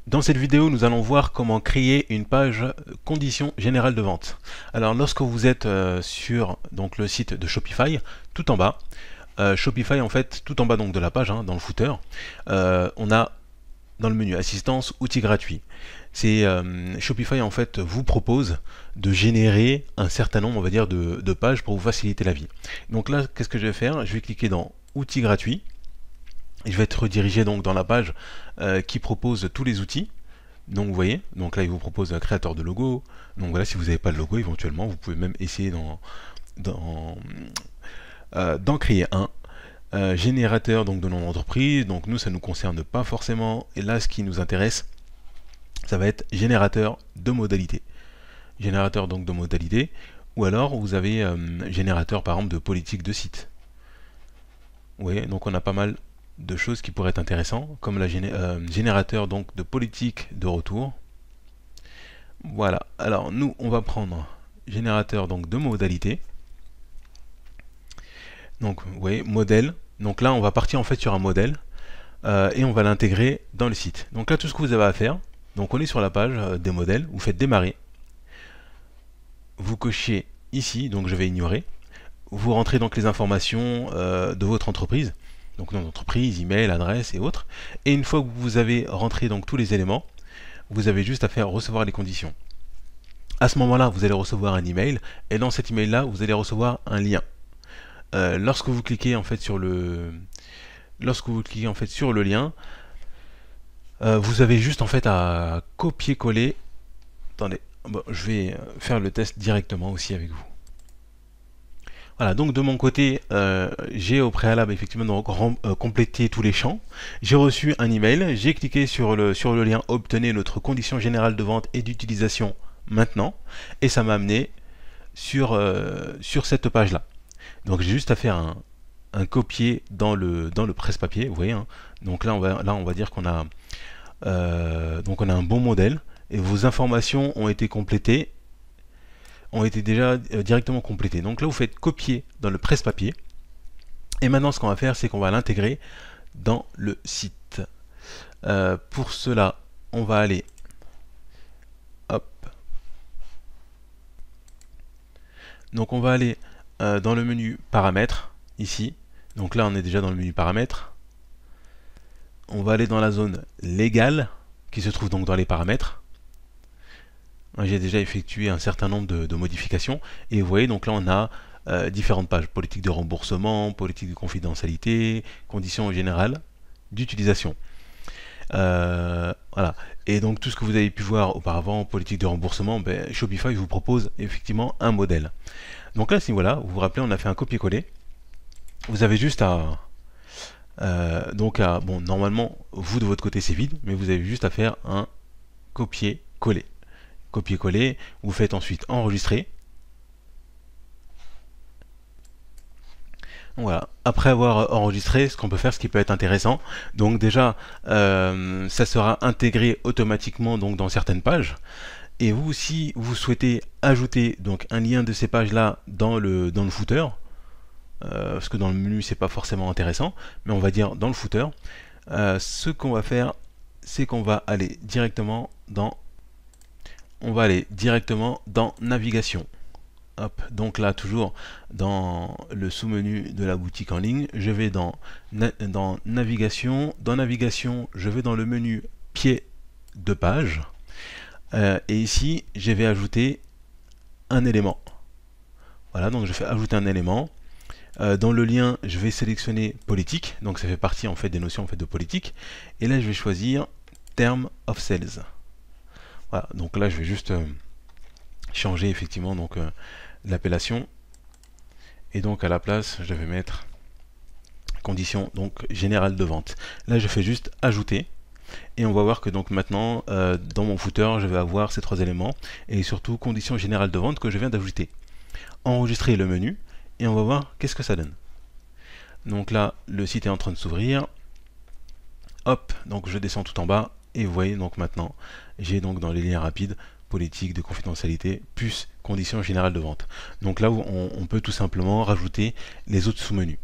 Dans cette vidéo, nous allons voir comment créer une page conditions générales de vente. Alors, lorsque vous êtes sur donc, le site de Shopify, tout en bas, Shopify en fait, tout en bas donc de la page, dans le footer, on a dans le menu assistance, outils gratuits. C'est Shopify en fait vous propose de générer un certain nombre, on va dire, de pages pour vous faciliter la vie. Donc là, qu'est-ce que je vais faire? Je vais cliquer dans outils gratuits. Et je vais être redirigé donc dans la page qui propose tous les outils. Donc vous voyez, donc là il vous propose un créateur de logo. Donc voilà, si vous n'avez pas de logo, éventuellement, vous pouvez même essayer d'en créer un. Générateur donc de nom d'entreprise. Donc nous, ça ne nous concerne pas forcément. Et là, ce qui nous intéresse, ça va être générateur de modalités. Générateur donc de modalités. Ou alors vous avez générateur par exemple de politique de site. Vous voyez, donc on a pas mal de choses qui pourraient être intéressantes, comme la générateur donc de politique de retour. Voilà, alors nous on va prendre générateur donc de modalités. Donc vous voyez, modèle. Donc là on va partir en fait sur un modèle et on va l'intégrer dans le site. Donc là tout ce que vous avez à faire, donc on est sur la page des modèles, vous faites démarrer, vous cochez ici, donc je vais ignorer, vous rentrez donc les informations de votre entreprise, donc nom d'entreprise, email, adresse et autres. Et une fois que vous avez rentré donc tous les éléments, vous avez juste à faire recevoir les conditions. À ce moment-là, vous allez recevoir un email, et dans cet email-là, vous allez recevoir un lien. Lorsque vous cliquez en fait sur le lien, vous avez juste en fait à copier-coller. Attendez, bon, je vais faire le test directement aussi avec vous. Voilà, donc de mon côté, j'ai au préalable effectivement donc, complété tous les champs. J'ai reçu un email, j'ai cliqué sur le lien obtenez notre condition générale de vente et d'utilisation maintenant, et ça m'a amené sur cette page-là. Donc j'ai juste à faire un copier dans le presse-papier, vous voyez. Donc là on va dire qu'on a un bon modèle et vos informations ont été complétées. Ont été déjà directement complétés. Donc là, vous faites copier dans le presse-papier. Et maintenant, ce qu'on va faire, c'est qu'on va l'intégrer dans le site. Pour cela, on va aller, hop. Donc on va aller dans le menu paramètres, ici. Donc là, on est déjà dans le menu paramètres. On va aller dans la zone légale, qui se trouve donc dans les paramètres. J'ai déjà effectué un certain nombre de modifications et vous voyez donc là on a différentes pages, politique de remboursement, politique de confidentialité, conditions générales d'utilisation. Voilà. Et donc tout ce que vous avez pu voir auparavant, politique de remboursement, Shopify vous propose effectivement un modèle. Donc là, si voilà, vous vous rappelez, on a fait un copier-coller. Vous avez juste à bon, normalement vous de votre côté c'est vide, mais vous avez juste à faire un copier-coller. Copier-coller, vous faites ensuite enregistrer. Voilà. Après avoir enregistré, ce qu'on peut faire, ce qui peut être intéressant, donc déjà, ça sera intégré automatiquement donc dans certaines pages. Et vous, si vous souhaitez ajouter donc un lien de ces pages-là dans le footer, parce que dans le menu c'est pas forcément intéressant, mais on va dire dans le footer, ce qu'on va faire, c'est qu'on va aller directement dans navigation. Hop, donc là toujours dans le sous-menu de la boutique en ligne, je vais dans navigation. Dans navigation, je vais dans le menu pied de page. Et ici, je vais ajouter un élément. Voilà, donc je fais ajouter un élément. Dans le lien, je vais sélectionner politique. Donc ça fait partie en fait des notions en fait de politique. Et là, je vais choisir term of sales. Voilà, donc là je vais juste changer effectivement donc l'appellation et donc à la place je vais mettre conditions donc générale de vente. Là je fais juste ajouter et on va voir que donc maintenant dans mon footer je vais avoir ces trois éléments et surtout conditions générales de vente que je viens d'ajouter. Enregistrer le menu et on va voir qu'est-ce que ça donne. Donc là le site est en train de s'ouvrir. Hop, donc je descends tout en bas. Et vous voyez donc maintenant, j'ai donc dans les liens rapides, politique de confidentialité, plus conditions générales de vente. Donc là, on peut tout simplement rajouter les autres sous-menus.